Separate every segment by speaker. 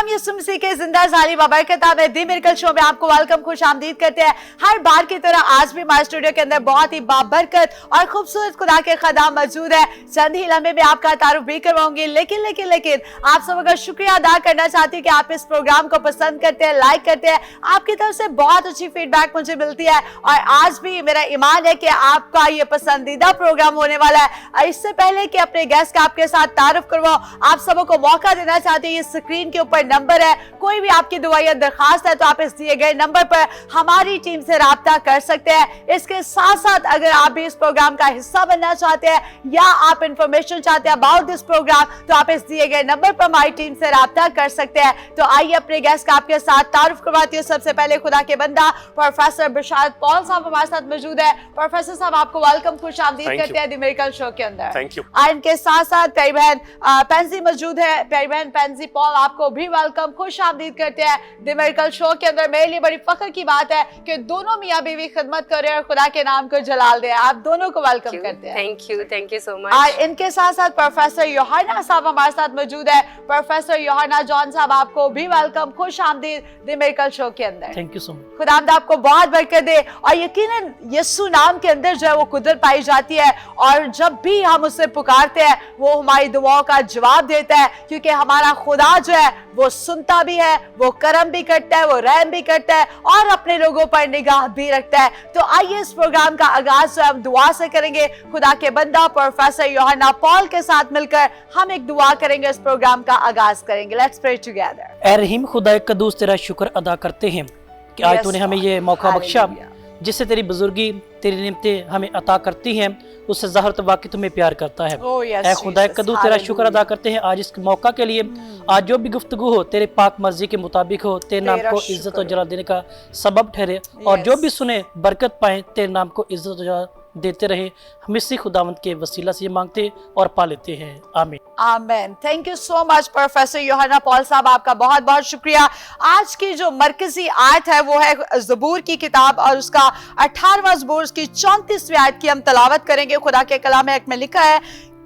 Speaker 1: नाम यीशु मसीह के जिंदा जाली बाबरकत में दी मिरेकल शो में आपको वेलकम खुश आमदीद करते हैं। हर बार की तरह आज भी हमारे स्टूडियो के अंदर बहुत ही बाबरकत और खूबसूरत खुदा के खदाम मौजूद है। चंद ही लम्हे में आपका तारुफ भी करवाऊंगी, लेकिन आप सब का शुक्रिया अदा करना चाहती हूँ कि आप इस प्रोग्राम को पसंद करते हैं, लाइक करते हैं। आपकी तरफ से बहुत अच्छी फीडबैक मुझे मिलती है और आज भी मेरा ईमान है कि आपका ये पसंदीदा प्रोग्राम होने वाला है। इससे पहले कि अपने गेस्ट का आपके साथ तारुफ करवाओ, आप सबों को मौका देना चाहती हूँ। स्क्रीन के ऊपर नंबर है, कोई भी आपकी दुआ या दरखास्त है तो आप इस दिए गए नंबर पर हमारी टीम से राब्ता कर सकते हैं। इसके साथ साथ अगर आप भी इस प्रोग्राम का हिस्सा बनना चाहते हैं या आप इंफॉर्मेशन चाहते हैं अबाउट दिस प्रोग्राम तो आप इस दिए गए नंबर पर हमारी टीम से राब्ता कर सकते हैं। तो आइए अपने गेस्ट का आपके साथ तारुफ करवाती हूँ। सबसे पहले खुदा के बंदा प्रोफेसर बिशारत पॉल साहब हमारे साथ मौजूद है। प्रोफेसर साहब आपको वेलकम खुश आमदीद करते हैं द मिरेकल शो के अंदर।
Speaker 2: Thank you.
Speaker 1: इनके साथ साथ प्यारी बहन पेंजी मौजूद है। प्यारी बहन पेंजी पॉल आपको भी वेलकम खुश आमदीद करते हैं द मिरेकल शो के अंदर। मेरे लिए बड़ी फख्र की बात है कि दोनों मियां बीवी खिदमत कर रहे हैं और खुदा के नाम को जलाल दे। आप दोनों को वेलकम करते हैं।
Speaker 3: Thank you so much.
Speaker 1: और इनके साथ साथ प्रोफेसर योहाना साहब हमारे साथ मौजूद है। प्रोफेसर योहाना जॉन साहब आपको भी वेलकम खुश आमदीद द मिरेकल शो के अंदर।
Speaker 4: Thank you so much.
Speaker 1: खुदावंद आपको बहुत बरकत दे और यकीनन यीशु नाम के अंदर जो है वो कुदरत पाई जाती है और जब भी हम उससे पुकारते हैं वो हमारी दुआओं का जवाब देता है, क्योंकि हमारा खुदा जो है वो सुनता भी है, वो करम भी करता है, वो रहम भी करता है और अपने लोगों पर निगाह भी रखता है। तो आइए इस प्रोग्राम का आगाज जो हम दुआ से करेंगे। खुदा के बंदा प्रोफेसर योहाना पॉल के साथ मिलकर हम एक दुआ करेंगे, इस प्रोग्राम का आगाज करेंगे। Let's pray together.
Speaker 4: ऐ रहीम खुदा कदूस तेरा शुक्र अदा करते हैं कि आज तूने हमें ये मौका बख्शा जिससे तेरी बुजुर्गी तेरी नियमतें हमें अता करती हैं। उससे ज़ाहिर तो वाकई तुम्हें प्यार करता है। ऐ खुदा कदूस तेरा शुक्र अदा करते हैं आज इस मौका के लिए। आज जो भी गुफ्तगू हो तेरे पाक मर्जी के मुताबिक हो, तेरे नाम को इज्जत और जला देने का सबब ठहरे और जो भी सुने बरकत पाए, तेरे नाम को इज्जत और जला देते रहे। हम इसी खुदावंद के वसीला से मांगते और पा लेते हैं, आमीन।
Speaker 1: आमीन। Thank you so much professor Yohana Paul साहब, आपका बहुत बहुत शुक्रिया। आज की जो मरकजी आयत है वो है ज़बूर की किताब और उसका 18वां ज़बूर की 34वीं आयत की हम तलावत करेंगे। खुदा के कलाम में लिखा है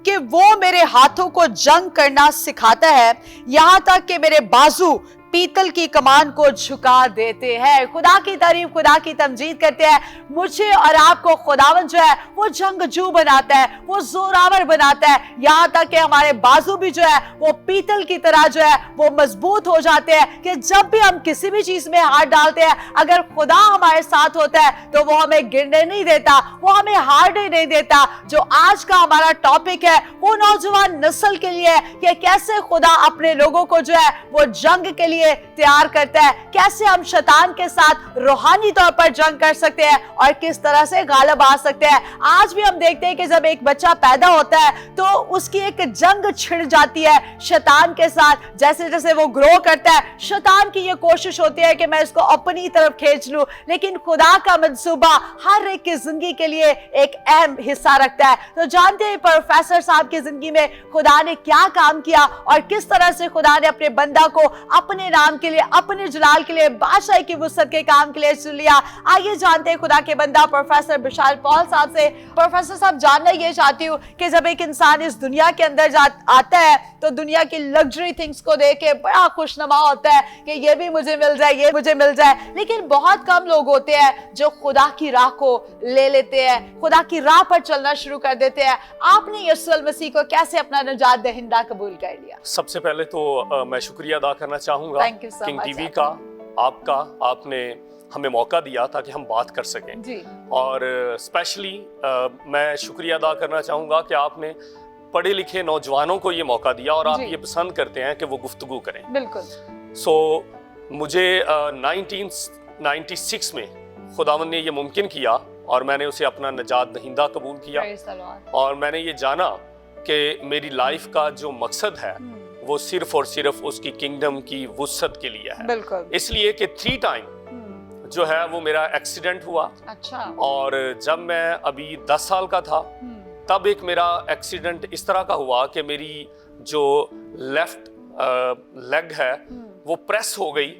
Speaker 1: कि वो मेरे हाथों को जंग करना सिखाता है, यहाँ तक कि मेरे बाजू पीतल की कमान को झुका देते हैं। खुदा की तारीफ, खुदा की तमजीद करते हैं। मुझे और आपको खुदावन जो है वो जंगजू बनाता है, वो जोरावर बनाता है, यहाँ तक कि हमारे बाजू भी जो है वो पीतल की तरह जो है वो मजबूत हो जाते हैं कि जब भी हम किसी भी चीज में हाथ डालते हैं, अगर खुदा हमारे साथ होता है तो वो हमें गिरने नहीं देता, वो हमें हारने नहीं देता। जो आज का हमारा टॉपिक है वो नौजवान नस्ल के लिए कि कैसे खुदा अपने लोगों को जो है वो जंग के लिए तैयार करता है, कैसे हम शैतान के साथ रूहानी तौर पर जंग कर सकते हैं और किस तरह से गालिब आ सकते हैं। आज भी हम देखते हैं कि जब एक बच्चा पैदा होता है तो उसकी एक जंग छिड़ जाती है शैतान के साथ। जैसे जैसे वो ग्रो करता है शैतान की ये कोशिश होती है कि मैं इसको अपनी तरफ खींच लूं, लेकिन खुदा का मंसूबा हर एक की जिंदगी के लिए एक अहम हिस्सा रखता है। तो जानते हैं प्रोफेसर साहब की जिंदगी में खुदा ने क्या काम किया और किस तरह से खुदा ने अपने बंदा को अपने नाम के लिए, अपने जलाल के लिए, बादशाही की वुसअत के काम के लिए चुन लिया। आइए जानते हैं खुदा के बंदा प्रोफेसर बिशारत पॉल साहब से। प्रोफेसर साहब, जानना ये चाहती हूँ कि जब एक इंसान इस दुनिया के अंदर आता है तो दुनिया की लग्जरी थिंग्स को देख के बड़ा खुशनुमा होता है कि ये भी मुझे मिल जाए, ये मुझे मिल जाए, लेकिन बहुत कम लोग होते हैं जो खुदा की राह को ले लेते हैं, खुदा की राह पर चलना शुरू कर देते हैं। आपने यीशु मसीह को कैसे अपना निजात दहिंदा कबूल कर लिया?
Speaker 2: सबसे पहले तो मैं शुक्रिया अदा करना चाहूंगा किंग टीवी का, आपका, आपने हमें मौका दिया ताकि हम बात कर सकें जी। और स्पेशली मैं शुक्रिया अदा करना चाहूंगा कि आपने पढ़े लिखे नौजवानों को ये मौका दिया और आप ये पसंद करते हैं कि वो गुफ्तगू करें। बिल्कुल। मुझे 1996 में खुदावंद ने ये मुमकिन किया और मैंने उसे अपना निजात दहिंदा कबूल किया और मैंने ये जाना कि मेरी लाइफ का जो मकसद है वो सिर्फ और सिर्फ उसकी किंगडम की वुसअत के लिए है। बिल्कुल। इसलिए कि 3 टाइम जो है वो मेरा एक्सीडेंट हुआ। अच्छा। और जब मैं अभी 10 साल का था तब एक मेरा एक्सीडेंट इस तरह का हुआ कि मेरी जो लेफ्ट लेग है वो प्रेस हो गई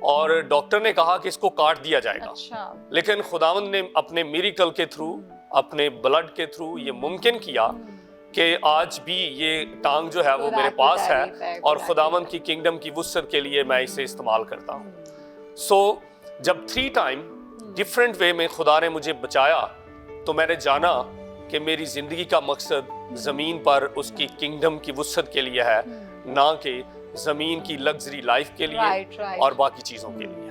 Speaker 2: और डॉक्टर ने कहा कि इसको काट दिया जाएगा। अच्छा। लेकिन खुदावंद ने अपने मिरेकल के थ्रू, अपने ब्लड के थ्रू ये मुमकिन किया कि आज भी ये टांग जो है वो मेरे पास है और खुदावंद की किंगडम की वुसअत के लिए मैं इसे इस्तेमाल करता हूँ। सो जब 3 टाइम डिफरेंट वे में खुदा ने मुझे बचाया तो मैंने जाना कि मेरी जिंदगी का मकसद जमीन पर उसकी किंगडम की वुसअत के लिए है, ना कि जमीन की लग्जरी लाइफ के लिए और बाकी चीजों के लिए।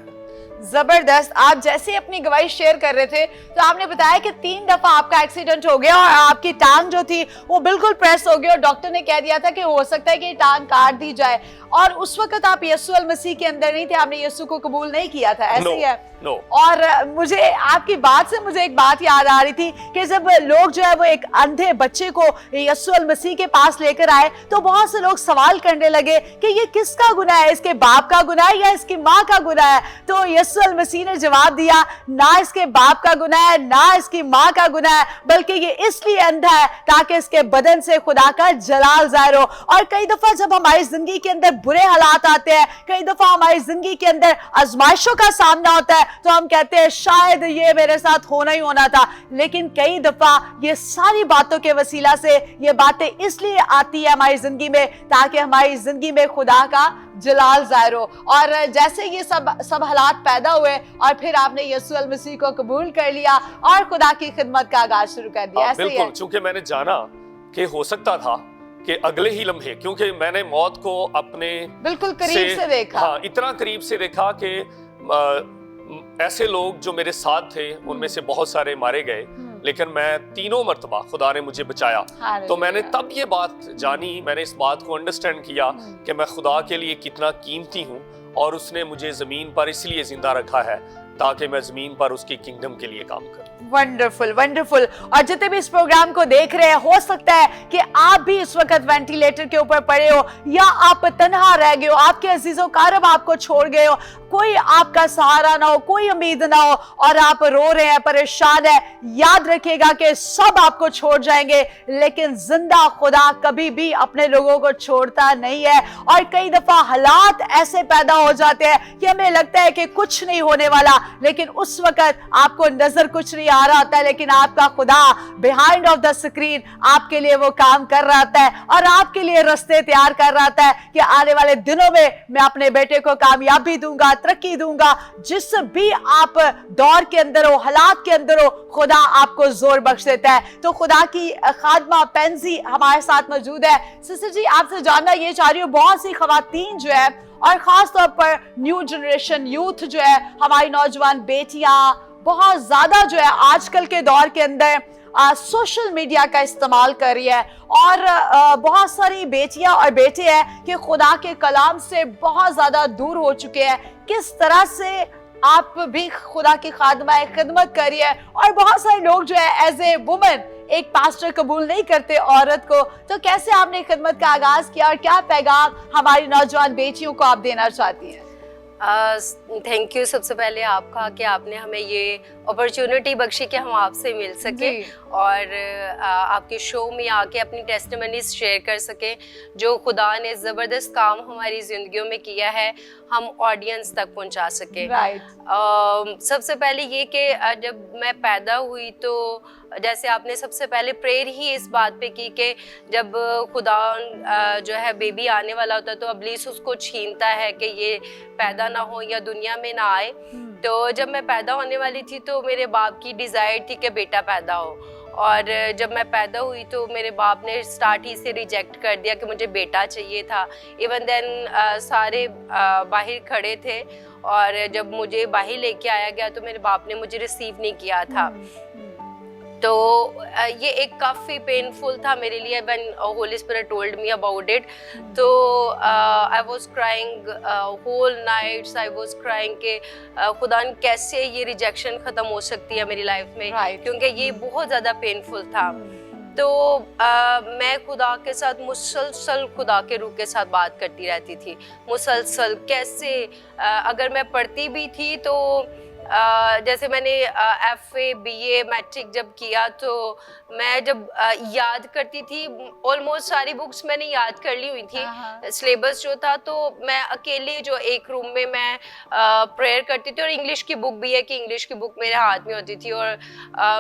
Speaker 1: जबरदस्त। आप जैसे अपनी गवाही शेयर कर रहे थे तो आपने बताया कि 3 दफा आपका एक्सीडेंट हो गया और आपकी टांग जो थी वो बिल्कुल प्रेस हो गई और डॉक्टर ने कह दिया था कि हो सकता है कि टांग काट दी जाए, और उस वक्त आप यीशु मसीह के अंदर नहीं थे, आपने यीशु को कबूल नहीं किया था, ऐसे ही है? और मुझे आपकी बात से मुझे एक बात याद आ रही थी कि जब लोग जो है वो एक अंधे बच्चे को यीशु मसीह के पास लेकर आए तो बहुत से लोग सवाल करने लगे कि ये किसका गुनाह है, इसके बाप का गुनाह है या इसकी माँ का गुनाह है? तो यीशु मसीह ने जवाब दिया, ना इसके बाप का गुनाह है ना इसकी माँ का गुनाह है, बल्कि ये इसलिए अंधा है ताकि इसके बदन से खुदा का जलाल जाहिर हो। और कई दफा जब हमारी जिंदगी के अंदर बुरे हालात आते हैं, कई दफा हमारी जिंदगी के अंदर आजमाइशों का सामना होता है तो हम कहते हैं शायद ये मेरे साथ होना ही होना था, लेकिन कई दफा ये सारी बातों के वसीला से ये बातें इसलिए आती है हमारी जिंदगी में ताकि हमारी जिंदगी में खुदा का जलाल जाहिर हो। और जैसे ये सब हालात पैदा हुए और फिर आपने यीशु मसीह को कबूल कर लिया और खुदा की खिदमत का आगाज शुरू कर दिया। ऐसे
Speaker 2: बिल्कुल, चूंकि मैंने जाना कि हो सकता था कि अगले ही लम्हे, क्योंकि मैंने मौत को अपने
Speaker 1: बिल्कुल करीब से देखा,
Speaker 2: हाँ, इतना करीब से देखा कि ऐसे लोग जो मेरे साथ थे उनमें से बहुत सारे मारे गए, लेकिन मैं 3 मर्तबा खुदा ने मुझे बचाया। तो मैंने तब ये बात जानी, मैंने इस बात को अंडरस्टैंड किया कि मैं खुदा के लिए कितना कीमती हूँ और उसने मुझे जमीन पर इसलिए जिंदा रखा है ताकि मैं जमीन पर उसकी किंगडम के लिए काम करूं।
Speaker 1: Wonderful wonderful. और जितने भी इस प्रोग्राम को देख रहे हैं, हो सकता है कि आप भी इस वक्त वेंटिलेटर के ऊपर पड़े हो या आप तन्हा रह गए हो, आपके अजीजों कारब आपको छोड़ गए हो, कोई आपका सहारा ना हो, कोई उम्मीद ना हो और आप रो रहे हैं, परेशान है। याद रखिएगा कि सब आपको छोड़ जाएंगे लेकिन जिंदा खुदा कभी भी अपने लोगों को छोड़ता नहीं है। और कई दफा हालात ऐसे पैदा हो जाते हैं कि हमें लगता है कि कुछ नहीं होने वाला, लेकिन उस वक्त आपको नजर कुछ नहीं आ रहा होता है, लेकिन आपका खुदा बिहाइंड ऑफ द स्क्रीन आपके लिए वो काम कर रहा होता है और आपके लिए रास्ते तैयार कर रहा होता है कि आने वाले दिनों में मैं अपने बेटे को कामयाबी दूंगा, तरक्की दूंगा। जिस भी आप दौर के अंदर हो, हालात के अंदर हो, खुदा आपको जोर बख्श देता है। तो खुदा की खादमा पेंजी हमारे साथ मौजूद है। सिस्टर जी, आपसे जानना ये चाह रही हूँ, बहुत सी खवातीन जो है और खास तौर पर न्यू जनरेशन यूथ जो है, हमारी नौजवान बेटियां बहुत ज्यादा जो है आजकल के दौर के अंदर सोशल मीडिया का इस्तेमाल कर रही है और बहुत सारी बेटियां और बेटे हैं कि खुदा के कलाम से बहुत ज्यादा दूर हो चुके हैं। किस तरह से आप भी खुदा की खादमा खिदमत कर रही है और बहुत सारे लोग जो है एज ए वुमन एक पास्टर कबूल नहीं करते औरत को, तो कैसे आपने खिदमत का आगाज किया और क्या पैगाम हमारी नौजवान बेटियों को आप देना चाहती हैं?
Speaker 3: थैंक यू सबसे पहले आपका कि आपने हमें ये अपॉर्चुनिटी बख्शी कि हम आपसे मिल सके और आपके शो में आके अपनी टेस्टिमनीज शेयर कर सकें। जो खुदा ने ज़बरदस्त काम हमारी ज़िंदगियों में किया है हम ऑडियंस तक पहुंचा सकें। सबसे पहले ये कि जब मैं पैदा हुई तो जैसे आपने सबसे पहले प्रेयर ही इस बात पे की कि जब खुदा जो है बेबी आने वाला होता है तो इब्लीस उसको छीनता है कि ये पैदा ना हो या दुनिया में ना आए। तो जब मैं पैदा होने वाली थी तो मेरे बाप की डिज़ायर थी कि बेटा पैदा हो, और जब मैं पैदा हुई तो मेरे बाप ने स्टार्ट ही से रिजेक्ट कर दिया कि मुझे बेटा चाहिए था। इवन देन सारे बाहर खड़े थे और जब मुझे बाहर लेके आया गया तो मेरे बाप ने मुझे रिसीव नहीं किया था। तो ये एक काफ़ी पेनफुल था मेरे लिए when holy spirit told me about it. तो I was crying whole nights, I was crying कि खुदा कैसे ये रिजेक्शन ख़त्म हो सकती है मेरी लाइफ में, क्योंकि ये बहुत ज़्यादा पेनफुल था। तो मैं खुदा के साथ मुसलसल खुदा के रूह के साथ बात करती रहती थी, मुसलसल कैसे अगर मैं पढ़ती भी थी तो जैसे मैंने FA BA मैट्रिक जब किया तो मैं जब याद करती थी, ऑलमोस्ट सारी बुक्स मैंने याद कर ली हुई थी, सिलेबस जो था, तो मैं अकेले जो एक रूम में मैं प्रेयर करती थी, और इंग्लिश की बुक भी है कि इंग्लिश की बुक मेरे हाथ में होती थी, और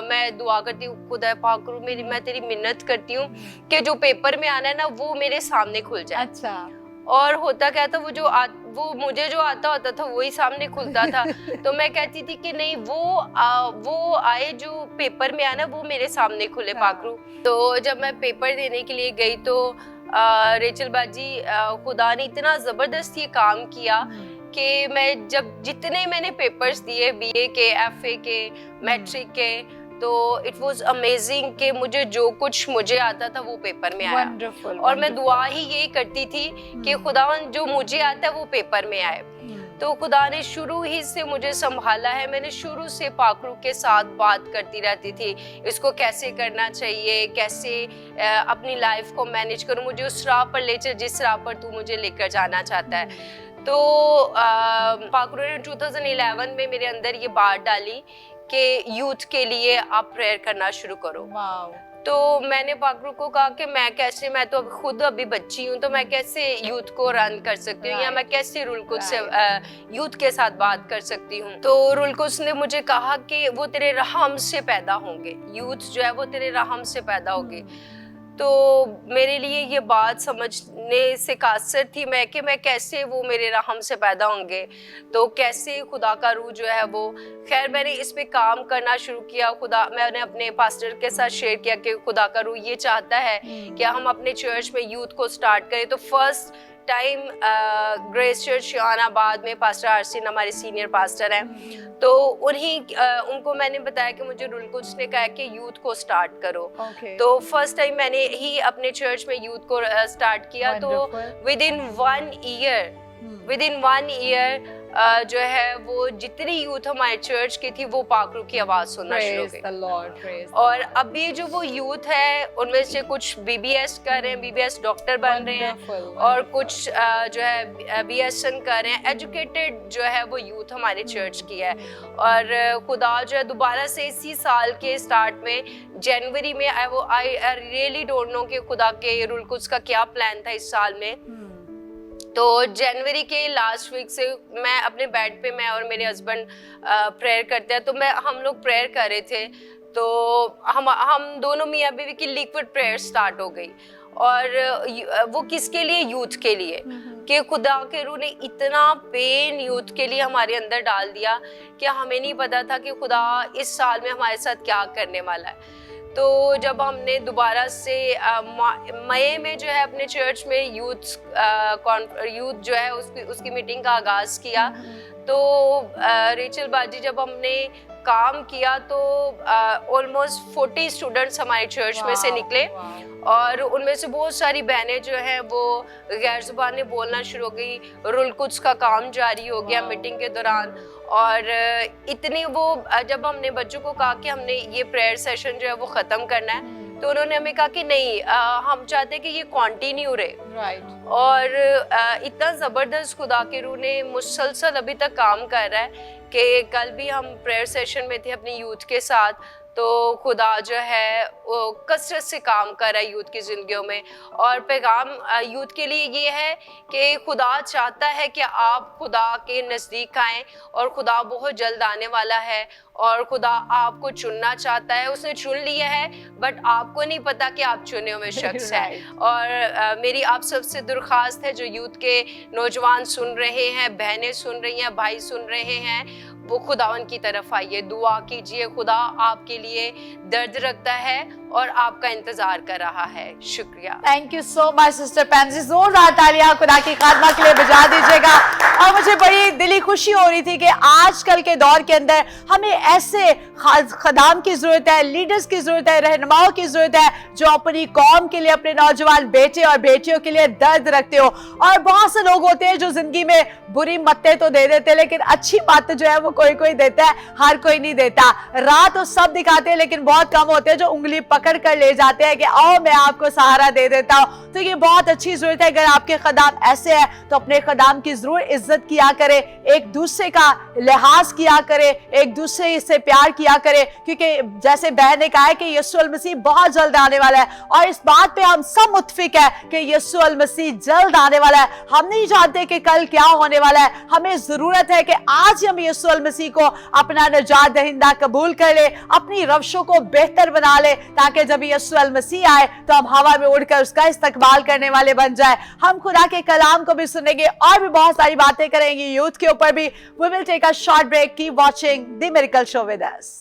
Speaker 3: मैं दुआ करती हूँ, खुदा पाक करूँ, मैं तेरी मिन्नत करती हूँ कि जो पेपर में आना है ना वो मेरे सामने खुल जाए।
Speaker 1: अच्छा।
Speaker 3: और होता क्या था, वो मुझे जो आता होता था वही सामने खुलता था। तो मैं कहती थी कि नहीं, वो आए जो पेपर में आना वो मेरे सामने खुले पाकरू। तो जब मैं पेपर देने के लिए गई तो रेचल बाजी, खुदा ने इतना जबरदस्त ये काम किया कि मैं जितने मैंने पेपर्स दिए, BA के, FA के, मैट्रिक के, तो इट वाज अमेजिंग कि मुझे जो कुछ मुझे आता था वो पेपर में आया।
Speaker 1: Wonderful,
Speaker 3: और मैं दुआ ही यही करती थी कि खुदावन जो मुझे आता है वो पेपर में आए। तो खुदा ने शुरू ही से मुझे संभाला है। मैंने शुरू से पाकरू के साथ बात करती रहती थी, इसको कैसे करना चाहिए, कैसे अपनी लाइफ को मैनेज करूं, मुझे उस राह पर ले चल जिस राह पर तू मुझे लेकर जाना चाहता है। तो पाकरू ने 2011 में मेरे अंदर ये बात डाली कि यूथ के लिए आप प्रेयर करना शुरू करो। तो मैंने पाकरू को कहा कि मैं तो खुद अभी बच्ची हूँ, तो मैं कैसे यूथ को रन कर सकती हूँ, या मैं कैसे रुलकुस से यूथ के साथ बात कर सकती हूँ। तो रुलकुस ने मुझे कहा कि वो तेरे रहम से पैदा होंगे, यूथ जो है वो तेरे रहम से पैदा होंगे। तो मेरे लिए ये बात समझने से कासर थी मैं कैसे वो मेरे रहम से पैदा होंगे, तो कैसे खुदा का रूह जो है वो। खैर मैंने इस पे काम करना शुरू किया। मैंने अपने पास्टर के साथ शेयर किया कि खुदा का रूह ये चाहता है कि हम अपने चर्च में यूथ को स्टार्ट करें। तो फर्स्ट टाइम ग्रेस चर्च शियानाबाद में पास्टर आरसीन हमारे सीनियर पास्टर हैं, तो उनको मैंने बताया कि मुझे रुलकुस ने कहा कि यूथ को स्टार्ट करो। तो फर्स्ट टाइम मैंने ही अपने चर्च में यूथ को स्टार्ट किया। तो विद इन वन ईयर जो है वो जितनी यूथ हमारे चर्च की थी वो पाकरू की आवाज सुनना शुरू हो गई। और अभी जो वो यूथ है उनमें से कुछ BBS कर रहे हैं, BBS डॉक्टर बन रहे हैं, और कुछ जो है BSN कर रहे हैं। एजुकेटेड जो है वो यूथ हमारे चर्च की है। और खुदा जो है दोबारा से इसी साल के स्टार्ट में जनवरी में आई रियली डोंट नो कि खुदा के रुलकुस का क्या प्लान था इस साल में। तो जनवरी के लास्ट वीक से मैं अपने बेड पे, मैं और मेरे हस्बैंड प्रेयर करते हैं, तो हम लोग प्रेयर कर रहे थे। तो हम दोनों मियां बीवी की लिक्विड प्रेयर स्टार्ट हो गई। और वो किसके लिए? यूथ के लिए। कि खुदा के रूह ने इतना पेन यूथ के लिए हमारे अंदर डाल दिया कि हमें नहीं पता था कि खुदा इस साल में हमारे साथ क्या करने वाला है। तो जब हमने दोबारा से मई में जो है अपने चर्च में यूथ जो है उसकी मीटिंग का आगाज़ किया, तो रेचल बाजी जब हमने काम किया तो ऑलमोस्ट 40 स्टूडेंट्स हमारे चर्च में से निकले। और उनमें से बहुत सारी बहनें जो हैं वो गैर ज़ुबानी बोलना शुरू हो गई। रुलकुस का काम जारी हो गया मीटिंग के दौरान। और इतनी वो जब हमने बच्चों को कहा कि हमने ये प्रेयर सेशन जो है वो ख़त्म करना है, तो उन्होंने हमें कहा कि नहीं, हम चाहते हैं कि ये कंटिन्यू रहे। और इतना ज़बरदस्त खुदा के रूह ने मुसलसल अभी तक काम कर रहा है कि कल भी हम प्रेयर सेशन में थे अपनी यूथ के साथ, तो खुदा जो है वो कसरत से काम कर रहा है यूथ की ज़िंदगियों में। और पैगाम यूथ के लिए ये है कि खुदा चाहता है कि आप खुदा के नज़दीक आएँ, और खुदा बहुत जल्द आने वाला है, और खुदा आपको चुनना चाहता है। उसने चुन लिया है, बट आपको नहीं पता कि आप चुने हुए शख्स है। और मेरी आप सबसे दरख्वास्त है, जो यूथ के नौजवान सुन रहे हैं, बहनें सुन रही हैं, भाई सुन रहे हैं, वो खुदावन की तरफ आइए, दुआ कीजिए। खुदा आपके लिए दर्द रखता है और आपका इंतजार कर रहा है। शुक्रिया।
Speaker 1: Thank you so much sister pansy. जोरदार तालियां खुदा की खादमा के लिए बजा दीजिएगा। और मुझे बड़ी दिली खुशी हो रही थी कि आजकल के दौर के अंदर हमें ऐसे खदाम की जरूरत है, लीडर्स की जरूरत है, रहनुमाओं की जरूरत है जो अपनी कौम के लिए, अपने नौजवान बेटे और बेटियों के लिए दर्द रखते हो। और बहुत से लोग होते हैं जो जिंदगी में बुरी मत्ते तो दे देते, लेकिन अच्छी बात जो है वो कोई कोई देता है, हर कोई नहीं देता। राह तो सब दिखाते हैं, लेकिन बहुत कम होते हैं जो उंगली पकड़ कर ले जाते हैं कि आओ मैं आपको सहारा दे देता हूँ। तो ये बहुत अच्छी जरूरत है। अगर आपके खदाम ऐसे है तो अपने खदाम की जरूर इज्जत इज्जत किया करे, एक दूसरे का लिहाज किया करे, एक दूसरे से प्यार किया करे, क्योंकि जैसे बहन ने कहा है कि यीशु मसीह बहुत जल्द आने वाला है और इस बात पे हम सब मुत्फिक है कि यीशु मसीह जल्द आने वाला है। हम नहीं जानते कि कल क्या होने वाला है। हमें जरूरत है कि आज हम यीशु मसीह को अपना निजात दहिंदा कबूल कर ले, अपनी रवशों को बेहतर बना ले, ताकि जब यीशु मसीह आए तो हम हवा में उड़कर उसका इस्तकबाल करने वाले बन जाए। हम खुदा के कलाम को भी सुनेंगे और भी बहुत सारी बातें करेंगे, यूथ के ऊपर भी। We will take a short break. Keep watching The Miracle Show with us.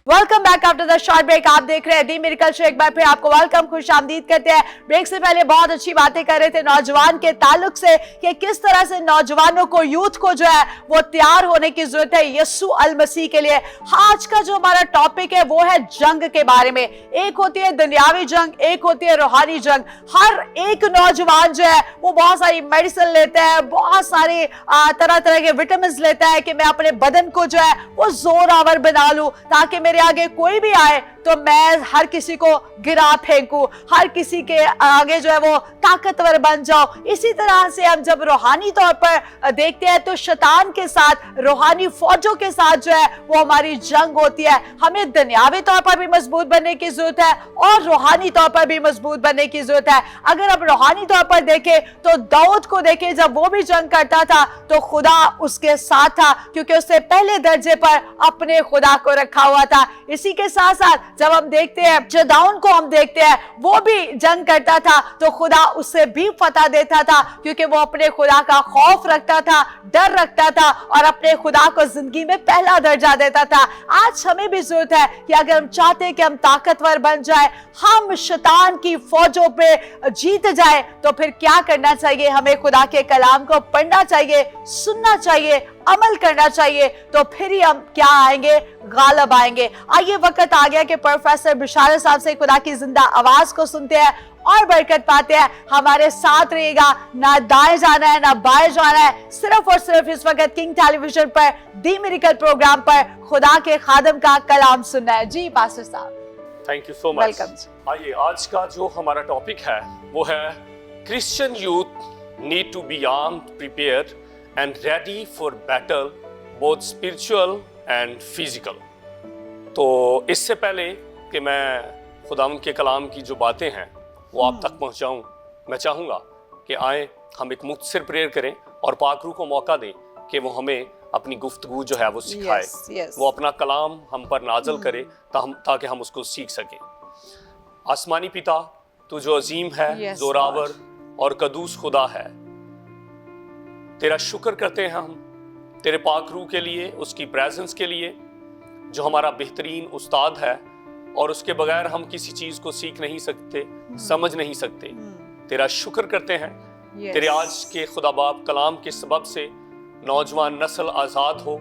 Speaker 1: Welcome back after the short break. आप देख रहे हैं दी मिरेकल शो। एक बार फिर आपको वेलकम, खुशामदीद करते हैं। ब्रेक से पहले बहुत अच्छी बातें कर रहे थे नौजवान के ताल्लुक से कि किस तरह से नौजवानों को, यूथ को जो है वो तैयार होने की जरूरत है यीशु अल मसीह के लिए। आज का जो हमारा टॉपिक है वो है जंग के बारे में। एक होती है दुनियावी जंग, एक होती है रूहानी जंग। हर एक नौजवान जो है वो बहुत सारी मेडिसिन लेता है, बहुत सारे तरह तरह के विटामिन लेता है कि मैं अपने बदन को जो है वो जोरावर बना लूं, ताकि मेरे आगे कोई भी आए तो मैं हर किसी को गिरा फेंकूं, हर किसी के आगे जो है वो ताकतवर बन जाऊं। इसी तरह से हम जब रूहानी तौर पर देखते हैं तो शैतान के साथ, रूहानी फौजों के साथ जो है वो हमारी जंग होती है। हमें दुनियावी तौर पर भी मजबूत बनने की जरूरत है और रूहानी तौर पर भी मजबूत बनने की जरूरत है। अगर आप रूहानी तौर पर देखें तो दाऊद को देखें, जब वो भी जंग करता था तो खुदा उसके साथ था, क्योंकि उसने पहले दर्जे पर अपने खुदा को रखा हुआ था। इसी के साथ साथ जब हम देखते हैं जदाउन को, हम देखते हैं वो भी जंग करता था तो खुदा उससे भी फतह देता था, क्योंकि वो अपने खुदा का खौफ रखता था, डर रखता था और अपने खुदा को जिंदगी में पहला दर्जा देता था। आज हमें भी जरूरत है कि अगर हम चाहते हैं कि हम ताकतवर बन जाए, हम शैतान की फौजों पे जीत जाए, तो फिर क्या करना चाहिए? हमें खुदा के कलाम को पढ़ना चाहिए, सुनना चाहिए, अमल करना चाहिए, तो फिर ही हम क्या आएंगे? गालिब आएंगे। आइए वक्त आ गया कि प्रोफेसर बिशारत साहब से खुदा की जिंदा आवाज को सुनते हैं और बरकत पाते हैं। हमारे साथ रहेगा, ना दाएं जाना है ना बाएं जाना है, सिर्फ और सिर्फ इस वक्त किंग टेलीविजन पर दी मिरेकल प्रोग्राम पर खुदा के खादम का कलाम सुनना है। जी पास्टर साहब,
Speaker 2: thank you so much.
Speaker 1: Welcome.
Speaker 2: आइए, आज का जो हमारा टॉपिक है वो है Christian youth need to be armed, prepared and ready for battle, both spiritual and physical. तो इससे पहले कि मैं खुदावंद के कलाम की जो बातें हैं वो आप तक पहुंचाऊं, मैं चाहूँगा कि आए हम एक मुख्तसर प्रेयर करें और पाकरू को मौका दें कि वो हमें अपनी गुफ्तगू जो है वो सिखाए, वो अपना कलाम हम पर नाजल करे ताकि हम उसको सीख सकें। आसमानी पिता, तू जो अजीम है, जोरावर और कदूस खुदा है, तेरा शुक्र करते हैं हम तेरे पाक रूह के लिए, उसकी प्रेजेंस के लिए, जो हमारा बेहतरीन उस्ताद है और उसके बगैर हम किसी चीज को सीख नहीं सकते, समझ नहीं सकते। तेरा शुक्र करते हैं तेरे आज के खुदा बाप कलाम के सबब से नौजवान नस्ल आजाद हो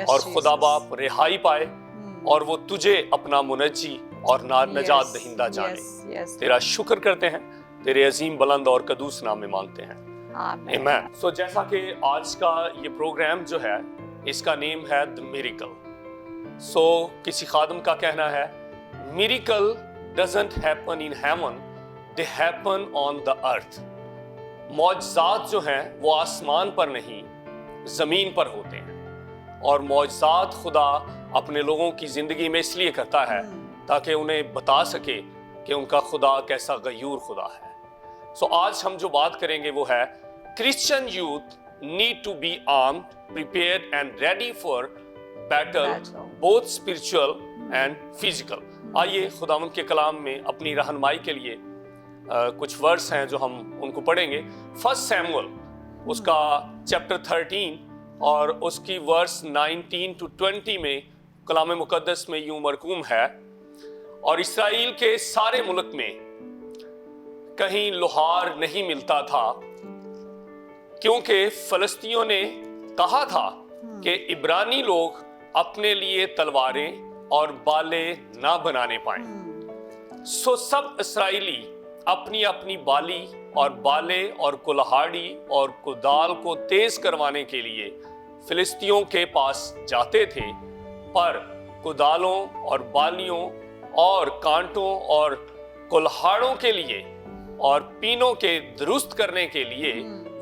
Speaker 2: और खुदा बाप रिहाई पाए और वो तुझे अपना मुनज्जी और नजात दहिंदा जाने। तेरा शुक्र करते हैं, तेरे अजीम बुलंद और कदूस नाम में मांगते हैं, आमीन। सो जैसा कि आज का ये प्रोग्राम जो है इसका नेम है द मिरेकल। सो किसी खादम का कहना है, miracle doesn't happen in heaven, they happen on the earth. मौजज़ात जो हैं वो आसमान पर नहीं जमीन पर होते हैं, और मौजज़ात खुदा अपने लोगों की जिंदगी में इसलिए करता है ताकि उन्हें बता सके कि उनका खुदा कैसा गयूर खुदा है। सो आज हम जो बात करेंगे वो है Christian youth need to be armed, prepared and ready for battle, both spiritual and physical. आइए खुदावंद के कलाम में अपनी रहनुमाई के लिए कुछ वर्स हैं जो हम उनको पढ़ेंगे। 1 सैमुअल उसका चैप्टर 13 और उसकी वर्स 19 to 20 में कलाम मुकद्दस में यूं मरकूम है, और इसराइल के सारे मुल्क में कहीं लोहार नहीं मिलता था, क्योंकि फलस्तीनियों ने कहा था कि इब्रानी लोग अपने लिए तलवारें और बाले ना बनाने पाए। सो सब इस्राएली अपनी अपनी बाली और बाले और कुल्हाड़ी और कुदाल को तेज करवाने के लिए फिलिस्तियों के पास जाते थे, पर कुदालों और बालियों और कांटों और कुल्हाड़ों के लिए और पीनों के दुरुस्त करने के लिए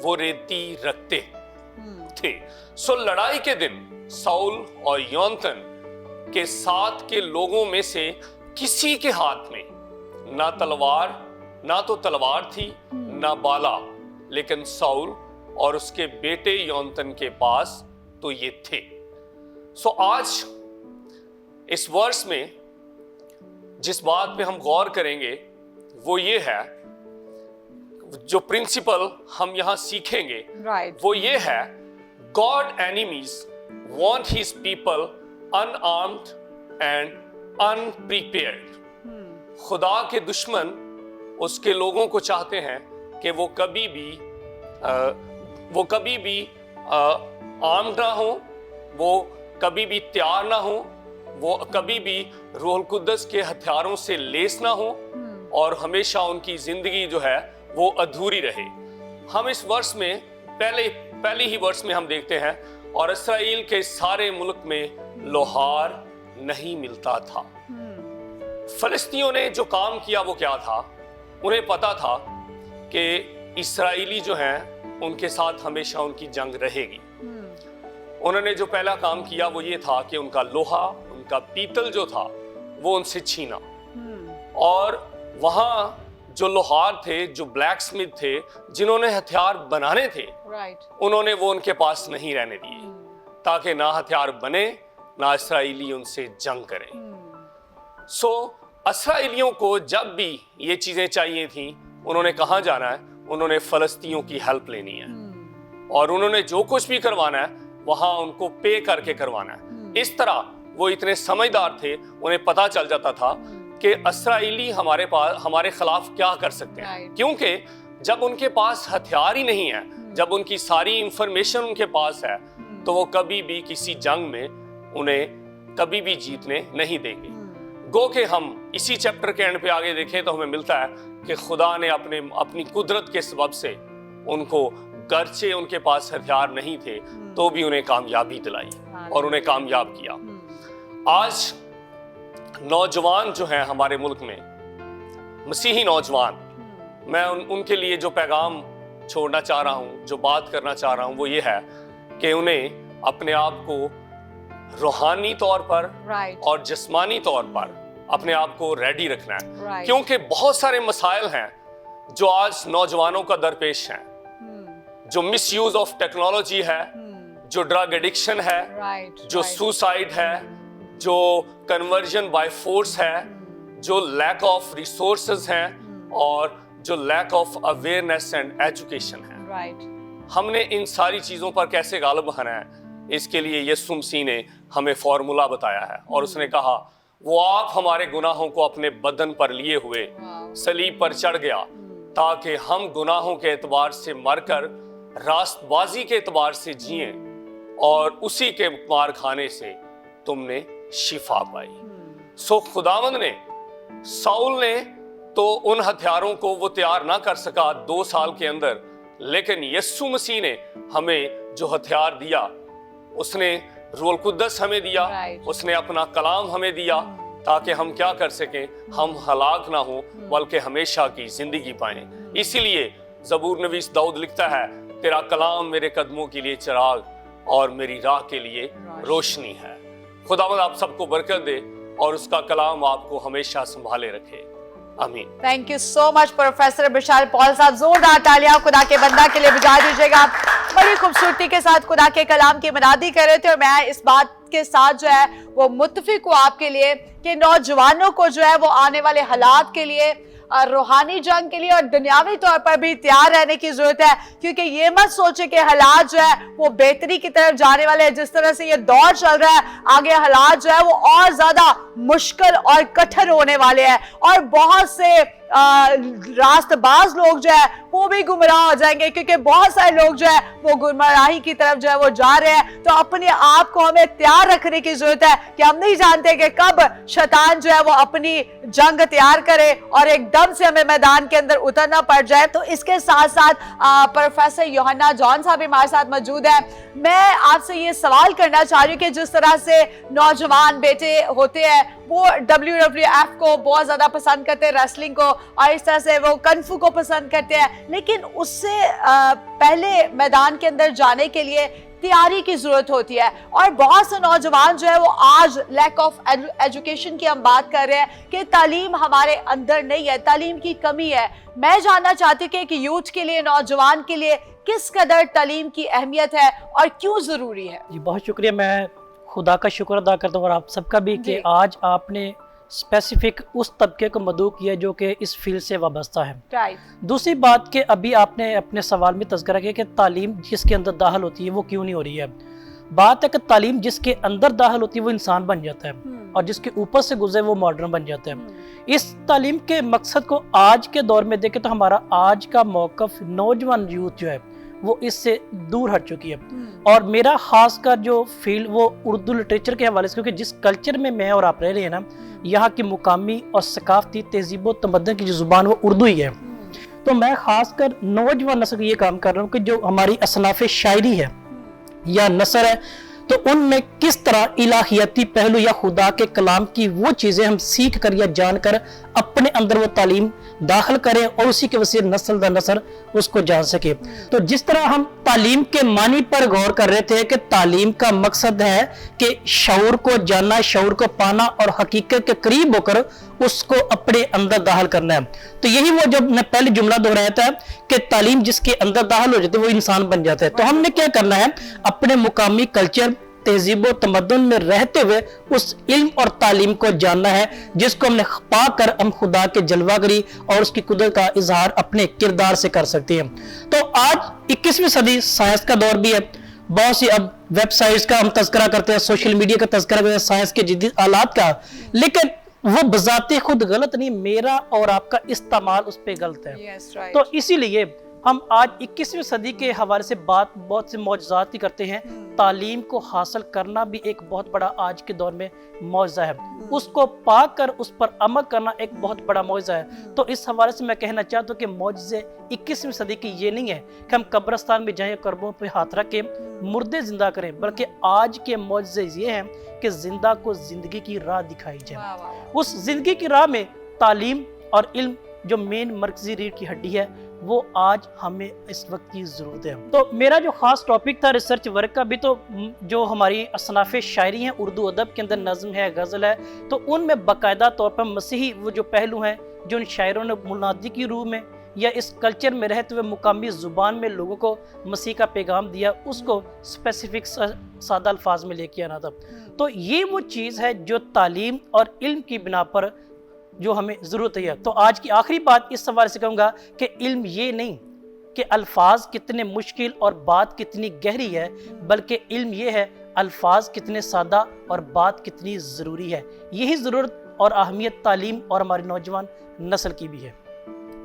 Speaker 2: वो रेती रखते थे। सो लड़ाई के दिन साउल और योनातान के साथ के लोगों में से किसी के हाथ में ना तो तलवार थी ना बाला, लेकिन साउल और उसके बेटे योनातान के पास तो ये थे। सो आज इस वर्ष में जिस बात पे हम गौर करेंगे वो ये है, जो प्रिंसिपल हम यहां सीखेंगे वो ये है, God enemies want his people unarmoured and अनप्रिपेयर्ड। खुदा के दुश्मन उसके लोगों को चाहते हैं कि वो कभी भी आर्म्ड ना हो, वो कभी भी तैयार ना हो, वो कभी भी रूहुल कुद्दस के हथियारों से लेस ना हो और हमेशा उनकी जिंदगी जो है वो अधूरी रहे। हम इस वर्ष में पहले ही वर्ष में हम देखते हैं, और इस्राएल के सारे मुल्क में लोहार नहीं मिलता था। फिलिस्तियों ने जो काम किया वो क्या था? उन्हें पता था कि इस्राएली जो हैं उनके साथ हमेशा उनकी जंग रहेगी। उन्होंने जो पहला काम किया वो ये था कि उनका लोहा, उनका पीतल जो था वो उनसे छीना, और वहां जो लोहार थे, जो ब्लैक स्मिथ थे, जिन्होंने हथियार बनाने थे, उन्होंने वो उनके पास नहीं रहने दिए, ताकि ना हथियार बने ना इस्राएली उनसे जंग करें। सो इस्राएलियों को जब भी ये चीजें चाहिए थी, उन्होंने कहाँ जाना है? उन्होंने फलस्तीनियों की हेल्प लेनी है, और उन्होंने जो कुछ भी करवाना है वहां उनको पे करके करवाना है। इस तरह वो इतने समझदार थे, उन्हें पता चल जाता था कि इस्राएली हमारे खिलाफ क्या कर सकते हैं, क्योंकि जब उनके पास हथियार ही नहीं है, जब उनकी सारी इंफॉर्मेशन उनके पास है, तो वो कभी भी किसी जंग में उन्हें कभी भी जीतने नहीं देंगे। गो के हम इसी चैप्टर के एंड पे आगे देखें तो हमें मिलता है कि खुदा ने अपनी कुदरत के सबब से उनको, गर्चे उनके पास हथियार नहीं थे, तो भी उन्हें कामयाबी दिलाई और उन्हें कामयाब किया। आज नौजवान जो हैं हमारे मुल्क में, मसीही नौजवान, मैं उनके लिए जो पैगाम छोड़ना चाह रहा हूं, जो बात करना चाह रहा हूं, वो ये है कि उन्हें अपने आप को रूहानी तौर पर और जिस्मानी तौर पर अपने आप को रेडी रखना है, क्योंकि बहुत सारे मसाइल हैं जो आज नौजवानों का दरपेश हैं। जो मिसयूज ऑफ टेक्नोलॉजी है, जो ड्रग एडिक्शन है, जो सुसाइड है, जो कन्वर्जन बाय फोर्स है, जो लैक ऑफ रिसोर्सेज हैं, और जो lack of awareness and education है। हमने इन सारी चीजों पर कैसे गालिब आना है, इसके लिए यीशु मसीह ने हमें फॉर्मूला बताया है, और उसने कहा वो आप हमारे गुनाहों को अपने बदन पर लिए हुए सलीब पर चढ़ गया, ताकि हम गुनाहों के एतबार से मरकर रास्तबाजी के एतबार से जिए, और उसी के मार खाने से तुमने शिफा पाई। सो खुदावंद ने, साउल ने तो उन हथियारों को वो तैयार ना कर सका 2 साल के अंदर, लेकिन यीशु मसीह ने हमें जो हथियार दिया, उसने रूहुल कुद्दस हमें दिया, उसने अपना कलाम हमें दिया, ताकि हम क्या कर सकें, हम हलाक ना हो बल्कि हमेशा की जिंदगी पाएं। इसीलिए ज़बूर नवीस दाऊद लिखता है, तेरा कलाम मेरे कदमों के लिए चिराग और मेरी राह के लिए रोशनी है। खुदावंद आप सबको बरकत दे और उसका कलाम आपको हमेशा संभाले रखे। आमीन।
Speaker 1: Thank you so much professor Bishal Paul साहब, जोरदार तालियां खुदा के बंदा के लिए बजा दीजिएगा। बड़ी खूबसूरती के साथ खुदा के कलाम की मनादी कर रहे थे, और मैं इस बात के साथ जो है वो मुत्तफिक हूँ आपके लिए कि नौजवानों को जो है वो आने वाले हालात के लिए, रूहानी जंग के लिए और दुनियावी तौर पर भी तैयार रहने की जरूरत है, क्योंकि ये मत सोचे कि हालात जो है वो बेहतरी की तरफ जाने वाले हैं। जिस तरह से ये दौर चल रहा है, आगे हालात जो है वो और ज्यादा मुश्किल और कठिन होने वाले हैं, और बहुत से रास्तबाज लोग जो है वो भी गुमराह हो जाएंगे, क्योंकि बहुत सारे लोग जो है वो गुमराही की तरफ जो है वो जा रहे हैं। तो अपने आप को हमें तैयार रखने की जरूरत है कि हम नहीं जानते कि कब शैतान जो है वो अपनी जंग तैयार करे और एकदम से हमें मैदान के अंदर उतरना पड़ जाए। तो इसके साथ साथ प्रोफेसर यूहन्ना जॉन साहब हमारे साथ मौजूद है। मैं आपसे ये सवाल करना चाह रही हूँ कि जिस तरह से नौजवान बेटे होते हैं वो WWF को बहुत ज्यादा पसंद करते हैं, रेसलिंग को, और इस तरह से वो कन्फू को पसंद करते हैं, लेकिन उससे पहले मैदान के अंदर जाने के लिए तैयारी की जरूरत होती है। और बहुत से नौजवान जो है वो आज लैक ऑफ एजुकेशन की हम बात कर रहे हैं कि तालीम हमारे अंदर नहीं है, तालीम की कमी है। मैं जानना चाहती हूँ कि एक यूथ के लिए, नौजवान के लिए किस कदर तालीम की अहमियत है और क्यों जरूरी है।
Speaker 4: जी बहुत शुक्रिया, मैं खुदा का शुक्र अदा करता हूँ और आप सबका भी कि आज आपने स्पेसिफिक उस तबके को मदऊ किया जो कि इस फील्ड से वाबस्ता है। दूसरी बात कि अभी आपने अपने सवाल में तज़किरा किया कि तालीम जिसके अंदर दाखिल होती है वो क्यों नहीं हो रही है। बात है कि तालीम जिसके अंदर दाखिल होती है वो इंसान बन जाता है और जिसके ऊपर से गुजरे वो मॉडर्न बन जाता है। इस तालीम के मकसद को आज के दौर में देखें तो हमारा आज का मौक़िफ़, नौजवान यूथ जो है वो इससे दूर हट चुकी है। और मेरा खास कर जो फील्ड वो उर्दू लिटरेचर के हवाले से, क्योंकि जिस कल्चर में मैं और आप रह रहे हैं ना, यहाँ की मुकामी और सकाफती तहजीब व तमद्दुन की जो ज़ुबान वो उर्दू ही है। तो मैं खास कर नौजवान नस्ल को ये काम कर रहा हूँ कि जो हमारी असनाफ़ शायरी है या नसर है, तो उनमें किस तरह इलाहियाती पहलू या खुदा के कलाम की वो चीज़ें हम सीख कर या जान कर अपने अंदर वो तालीम दाखिल करें और उसी के वसीले नस्ल दर नस्ल उसको जान सके। तो जिस तरह हम तालीम के मानी पर गौर कर रहे थे कि तालीम का मकसद है कि शऊर को जानना, शऊर को पाना और हकीकत के करीब होकर उसको अपने अंदर दाखिल करना है। तो यही वो जब मैं पहले जुमला दोहराया था कि तालीम जिसके अंदर दाखिल हो जाती है वो इंसान बन जाता है। तो हमने क्या करना है, अपने मुकामी कल्चर, तहजीब व तमद्दुन में रहते हुए उस इल्म और तालीम को जानना है जिसको हमने पाकर हम खुदा के जलवागरी और उसकी कुदरत का इजहार अपने किरदार से कर सकते हैं। तो आज 21वीं सदी साइंस का दौर भी है। बहुत सी अब वेबसाइट्स का हम तज़किरा करते हैं, सोशल मीडिया का तज़किरा करते हैं, साइंस के जदीद आलात का, लेकिन वो बजाते खुद गलत नहीं, मेरा और आपका इस्तेमाल उस पर गलत है। तो इसीलिए हम आज 21वीं सदी के हवाले से बात बहुत से मौजज़ात की करते हैं। तालीम को हासिल करना भी एक बहुत बड़ा आज के दौर में मौजज़ा है, उसको पाकर उस पर अमल करना एक बहुत बड़ा मौजज़ा है। तो इस हवाले से मैं कहना चाहता हूँ कि मौजज़े 21वीं सदी की ये नहीं है कि हम कब्रिस्तान में जाएं, कर्बों पे हाथ रख के मुर्दे जिंदा करें, बल्कि आज के मौजज़े ये हैं कि जिंदा को जिंदगी की राह दिखाई जाए। उस जिंदगी की राह में तालीम और इल्म जो मेन मरकजी रीढ़ की हड्डी है वो आज हमें इस वक्त की ज़रूरत है। तो मेरा जो ख़ास टॉपिक था रिसर्च वर्क का भी, तो जो हमारी असनाफ़े शायरी हैं, उर्दू अदब के अंदर नज़म है, गज़ल है, तो उनमें बाकायदा तौर पर मसीही वो जो पहलू हैं जो उन शायरों ने मुनादी की रूह में या इस कल्चर में रहते हुए मुकामी ज़ुबान में लोगों को मसीह का पैगाम दिया, उसको स्पेसिफिक सादा अल्फाज में लेके आना था। तो ये वो चीज़ है जो तालीम और इल्म की बिना पर जो हमें ज़रूरत है। तो आज की आखिरी बात इस सवाल से कहूँगा कि इल्म ये नहीं कि अल्फाज कितने मुश्किल और बात कितनी गहरी है, बल्कि इल्म ये है अल्फाज कितने सादा और बात कितनी ज़रूरी है। यही ज़रूरत और अहमियत तालीम और हमारी नौजवान नस्ल की भी है।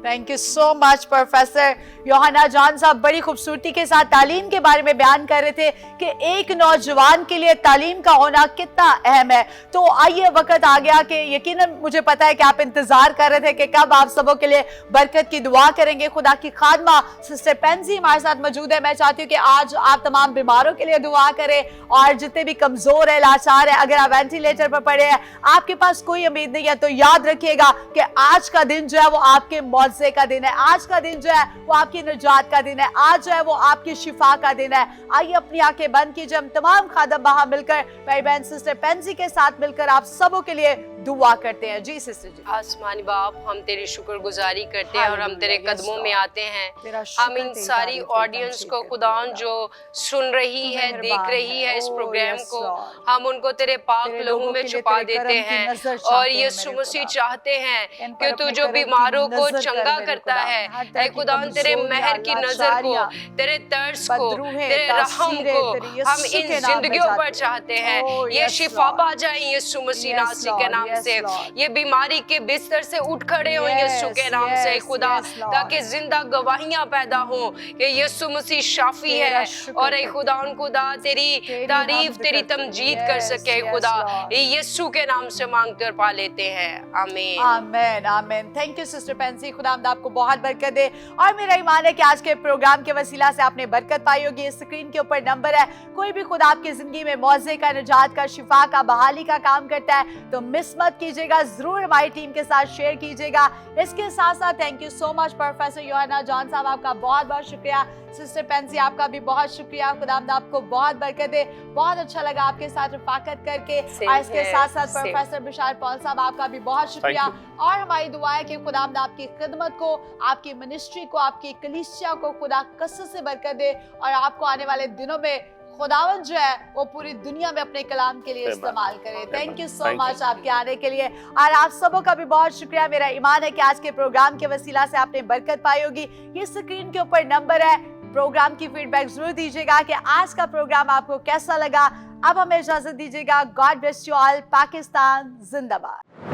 Speaker 1: Thank you so much professor यूहन्ना जॉन साहब, बड़ी खूबसूरती के साथ तालीम के बारे में बयान कर रहे थे कि एक नौजवान के लिए तालीम का होना कितना अहम है। तो आइए वक्त आ गया कि यकीनन मुझे पता है कि आप इंतजार कर रहे थे कि कब आप सबों के लिए बरकत की दुआ करेंगे। खुदा की खादमा सिस्टर पेंसी हमारे साथ मौजूद है। मैं चाहती हूँ कि आज आप तमाम बीमारों के लिए दुआ करें और जितने भी कमजोर है, लाचार है, अगर आप वेंटिलेटर पर पड़े हैं, आपके पास कोई उम्मीद नहीं है, तो याद रखिएगा कि आज का दिन जो है वो आपके मौजज़े का दिन है, आज का दिन जो है वो आपकी निजात का दिन है, आज जो है वो आपकी शिफा का दिन है। आइए अपनी आंखें बंद कीजिए, हम तमाम खादम वहां मिलकर भाई बहन सिस्टर पेंसी के साथ मिलकर आप सबों के लिए दुआ करते हैं। जी सिस्टर जी।
Speaker 3: आसमानी बाप, हम तेरी शुक्रगुजारी करते हैं और हम तेरे कदमों में आते हैं। हम इन सारी ऑडियंस को खुदा जो सुन रही है, देख रही है इस प्रोग्राम को, हम उनको तेरे पाक लहू में छुपा देते हैं और यीशु मसीह चाहते हैं कि तू जो बीमारों को नंगा करता है। ऐ खुदा तेरे मेहर की नजर को, तेरे तरस को, तेरे रहम को हम इन जिंदगियों पर चाहते हैं। ये शिफा पा जाए यीशु मसीह नासरी के नाम से, ये बीमारी के बिस्तर से उठ खड़े हो यीशु के नाम से खुदा, ताकि जिंदा गवाहियां पैदा हो कि यीशु मसीह शाफी है और ऐ खुदा उन खुदा तेरी तारीफ तेरी तमजीद कर सके खुदा, यीशु के नाम से मांग कर पा लेते हैं। आमीन
Speaker 1: आमीन आमीन। थैंक यू सिस्टर पेंसी, खुदा आपको बहुत बरकत दे। और मेरा ईमान है कि आज के प्रोग्राम के वसीला से आपने बरकत पाई होगी। स्क्रीन के ऊपर नंबर है, कोई भी खुदा आपकी जिंदगी में मौजे का, निजात का, शिफा का, बहाली का काम करता है तो मिस मत कीजिएगा, जरूर हमारी टीम के साथ शेयर कीजिएगा। इसके साथ साथ thank you so much professor Yohana John साहब, आपका बहुत बहुत शुक्रिया। सिस्टर पेंसी आपका भी बहुत शुक्रिया, खुदा आपको बहुत बरकत दे। बहुत अच्छा लगा आपके साथ रफाकत करके। और इसके साथ साथ प्रोफेसर बिशार पॉल साहब आपका भी बहुत शुक्रिया। और हमारी दुआ है कि खुदा आपकी खिदमत को, आपकी मिनिस्ट्री को, आपकी कलीसिया को खुदा कसरत से बरकत दे और आपको आने वाले दिनों में खुदावन जो है वो पूरी दुनिया में अपने कलाम के लिए इस्तेमाल करे। थैंक यू सो मच आपके आने के लिए और आप सबों का भी बहुत शुक्रिया। मेरा ईमान है कि आज के प्रोग्राम के वसीला से आपने बरकत पाई होगी। ये स्क्रीन के ऊपर नंबर है, प्रोग्राम की फीडबैक जरूर दीजिएगा कि आज का प्रोग्राम आपको कैसा लगा। अब हमें इजाजत दीजिएगा। God bless you all. Pakistan जिंदाबाद।